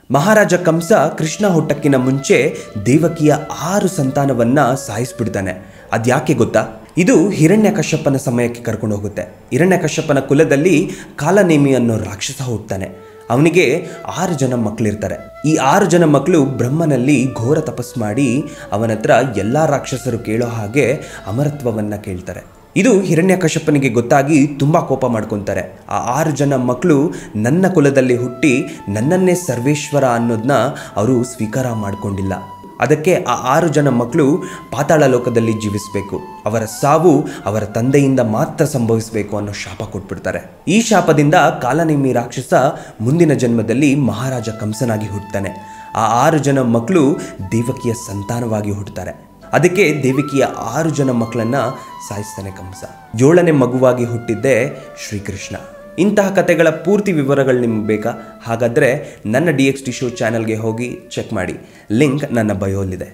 ಮಹಾರಾಜ ಕಂಸ ಕೃಷ್ಣ ಹುಟ್ಟಕ್ಕಿನ ಮುಂಚೆ ದೇವಕಿಯ 6 ಸಂತಾನವನ್ನ ಸಾಯಿಸ್ಬಿಡ್ತಾನೆ. ಅದ್ಯಾಕೆ ಗೊತ್ತಾ? ಇದು ಹಿರಣ್ಯಕಶ್ಯಪನ ಸಮಯಕ್ಕೆ ಕರ್ಕೊಂಡು ಹೋಗುತ್ತೆ. ಹಿರಣ್ಯಕಶ್ಯಪನ ಕುಲದಲ್ಲಿ ಕಾಲನೇಮಿ ಅನ್ನೋ ರಾಕ್ಷಸ ಹುಟ್ಟುತ್ತಾನೆ. ಅವನಿಗೆ 6 ಜನ ಮಕ್ಕಳಿರ್ತಾರೆ. ಈ 6 ಜನ ಮಕ್ಕಳು ಬ್ರಹ್ಮನಲ್ಲಿ ಘೋರ ತಪಸ್ ಮಾಡಿ ಅವನ ಹತ್ರ ಎಲ್ಲ ರಾಕ್ಷಸರು ಕೇಳೋ ಹಾಗೆ ಅಮರತ್ವವನ್ನು ಕೇಳ್ತಾರೆ. ಇದು ಹಿರಣ್ಯಕಶ್ಯಪನಿಗೆ ಗೊತ್ತಾಗಿ ತುಂಬ ಕೋಪ ಮಾಡ್ಕೊತಾರೆ. ಆ 6 ಜನ ಮಕ್ಕಳು ನನ್ನ ಕುಲದಲ್ಲಿ ಹುಟ್ಟಿ ನನ್ನನ್ನೇ ಸರ್ವೇಶ್ವರ ಅನ್ನೋದನ್ನ ಅವರು ಸ್ವೀಕಾರ ಮಾಡಿಕೊಂಡಿಲ್ಲ. ಅದಕ್ಕೆ ಆ 6 ಜನ ಮಕ್ಕಳು ಪಾತಾಳ ಲೋಕದಲ್ಲಿ ಜೀವಿಸಬೇಕು, ಅವರ ಸಾವು ಅವರ ತಂದೆಯಿಂದ ಮಾತ್ರ ಸಂಭವಿಸಬೇಕು ಅನ್ನೋ ಶಾಪ ಕೊಟ್ಬಿಡ್ತಾರೆ. ಈ ಶಾಪದಿಂದ ಕಾಲನೇಮಿ ರಾಕ್ಷಸ ಮುಂದಿನ ಜನ್ಮದಲ್ಲಿ ಮಹಾರಾಜ ಕಂಸನಾಗಿ ಹುಟ್ಟುತ್ತಾನೆ. ಆ 6 ಜನ ಮಕ್ಕಳು ದೇವಕಿಯ ಸಂತಾನವಾಗಿ ಹುಟ್ಟುತ್ತಾರೆ. ಅದಕ್ಕೆ ದೇವಕಿಯ 6 ಜನ ಮಕ್ಕಳನ್ನ ಸಾಯಿಸ್ತಾನೆ ಕಂಸ. 7ನೇ ಮಗುವಾಗಿ ಹುಟ್ಟಿದ್ದೇ ಶ್ರೀಕೃಷ್ಣ. ಇಂತಹ ಕಥೆಗಳ ಪೂರ್ತಿ ವಿವರಗಳು ನಿಮ್ಗೆ ಬೇಕಾ? ಹಾಗಾದರೆ ನನ್ನ DXD ಶೋ ಚಾನಲ್ಗೆ ಹೋಗಿ ಚೆಕ್ ಮಾಡಿ. ಲಿಂಕ್ ನನ್ನ ಬಯೋಲಿದೆ.